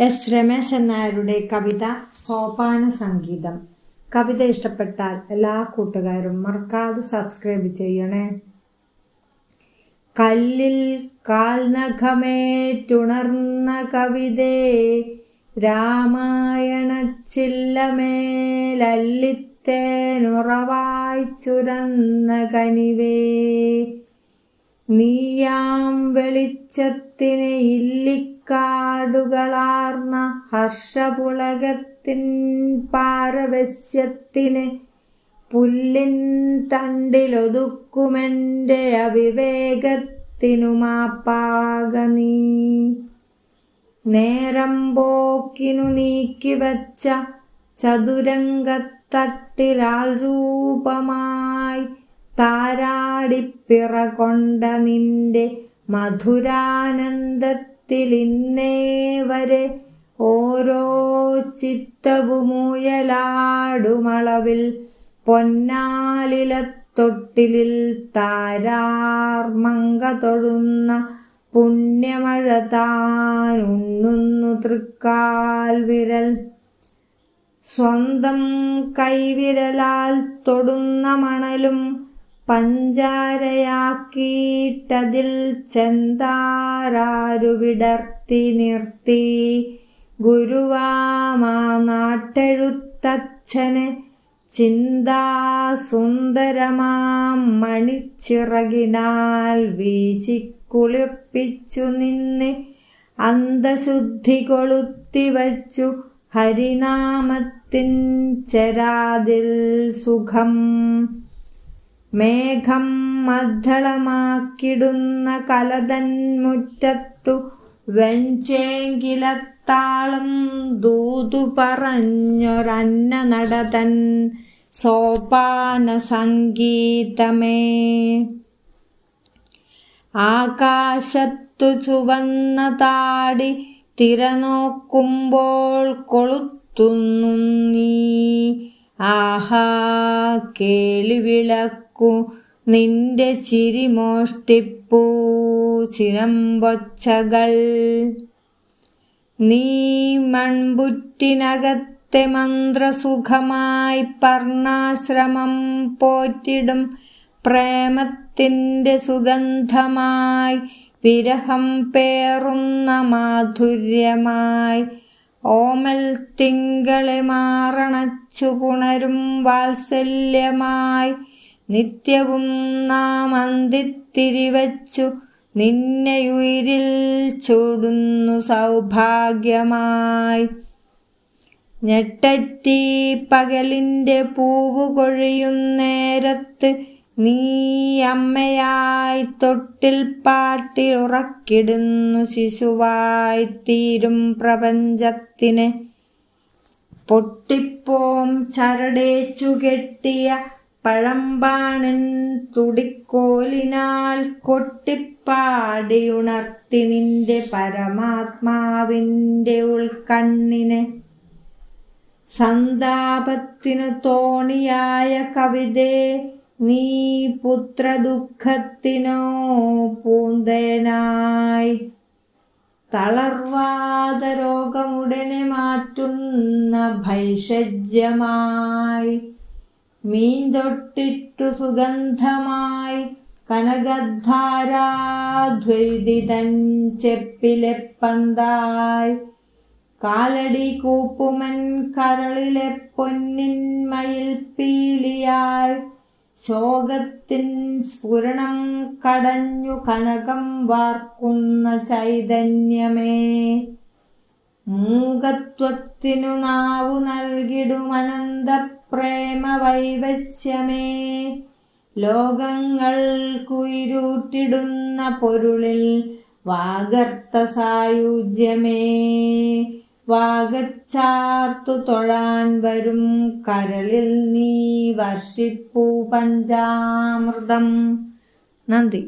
S Rameshan നായരുടെ കവിത സോപാന സംഗീതം. കവിത ഇഷ്ടപ്പെട്ടാൽ എല്ലാ കൂട്ടുകാരും മറക്കാതെ സബ്സ്ക്രൈബ് ചെയ്യണേ. കല്ലിൽ കാൽനഖമേറ്റുണർന്ന കവിതേ, രാമായണച്ചില്ലമേലല്ലിത്തേനുറവായി ചുരന്ന കനിവേ, നീയാം വെളിച്ചത്തിന് ഇല്ലിക്കാടുകളാർന്ന ഹർഷപുളകത്തിൻ പാരവശ്യത്തിന് പുല്ലിൻ തണ്ടിലൊതുക്കുമെൻ്റെ അവിവേകത്തിനു മാപ്പാക നീ. നേരം പോക്കിനു നീക്കിവച്ച ചതുരംഗത്തട്ടിലാൾ രൂപമായി താരാടിപ്പിറ കൊണ്ട നിന്റെ മധുരാനന്ദത്തിലിന്നേ വരെ ഓരോ ചിത്തവുമുയലാടുമളവിൽ പൊന്നാലിലത്തൊട്ടിലിൽ താരാർമങ്ക തൊഴുന്ന പുണ്യമഴ താനുണ്ണുന്നു തൃക്കാൽ വിരൽ. സ്വന്തം കൈവിരലാൽ തൊടുന്ന മണലും പഞ്ചാരയാക്കിയിട്ടതിൽ ചെന്താരാരു വിടർത്തി നിർത്തി. ഗുരുവാമാ നാട്ടെഴുത്തച്ഛന് ചിന്താസുന്ദരമാം മണിച്ചിറകിനാൽ വീശിക്കുളിർപ്പിച്ചു നിന്നെ അന്തശുദ്ധി കൊളുത്തിവച്ചു ഹരിനാമത്തിൻ ചെരാതിൽ സുഖം. മേഘം മദ്ദളമാക്കിടുന്ന കലതൻ മുറ്റത്തു വെഞ്ചേങ്കിലത്താളം ദൂതു പറഞ്ഞൊരന്ന നടതൻ സോപാന സംഗീതമേ. ആകാശത്തു ചുവന്ന താടി തിരനോക്കുമ്പോൾ കൊളുത്തുന്നു നീ. ആഹാ കേളിവിളക്കു നിന്റെ ചിരി മോഷ്ടിപ്പൂ ചിരമ്പൊച്ചകൾ. നീ മൺപുറ്റിനകത്തെ മന്ത്രസുഖമായി പർണാശ്രമം പോറ്റിടും പ്രേമത്തിൻ്റെ സുഗന്ധമായി വിരഹം പേറുന്ന മാധുര്യമായി ഓമൽ തിങ്കളെ മാറണച്ചു പുണരും വാത്സല്യമായി നിത്യവും നാം അന്തിത്തിരിവച്ചു നിന്നെയുയിരിൽ ചൂടുന്നു സൗഭാഗ്യമായി. ഞെട്ടറ്റി പകലിൻ്റെ പൂവു കൊഴിയുന്നേരത്ത് നീ അമ്മയായി തൊട്ടിൽ പാട്ടി ഉറക്കിടുന്നു ശിശുവായി തീരും പ്രപഞ്ചത്തിന്. പൊട്ടിപ്പോം ചരടേച്ചു കെട്ടിയ പഴമ്പാണൻ തുടിക്കോലിനാൽ കൊട്ടിപ്പാടിയുണർത്തി നിന്റെ പരമാത്മാവിൻ്റെ ഉൾക്കണ്ണിനെ. സന്താപത്തിനു തോണിയായ കവിതേ, നീ പുത്രദുഃഖത്തിനോ പൂന്തേനായി. തളർവാദ രോഗമുടനെ മാറ്റുന്ന ഭൈഷജ്യമായി മീൻതൊട്ടിട്ടു സുഗന്ധമായി കനകധാരാദ്വൈതിതൻ ചെപ്പിലെ പന്തായി. കാലടി കൂപ്പുമൻ കരളിലെ പൊന്നിൻ മയിൽ പീലിയായി ശോകത്തിൻ സ്ഫുരണം കടഞ്ഞു കനകം വാർക്കുന്ന ചൈതന്യമേ. മൂകത്വത്തിനു നാവു നൽകിടുമനന്ത പ്രേമ വൈവശ്യമേ. ലോകങ്ങൾക്കുയിരുട്ടിടുന്ന പൊരുളിൽ വാഗർത്ത സായുജ്യമേ. വാഗച്ചാർത്തു തൊഴാൻ വരും കരളിൽ നീ വർഷിപ്പൂ പഞ്ചാമൃതം. നന്ദി.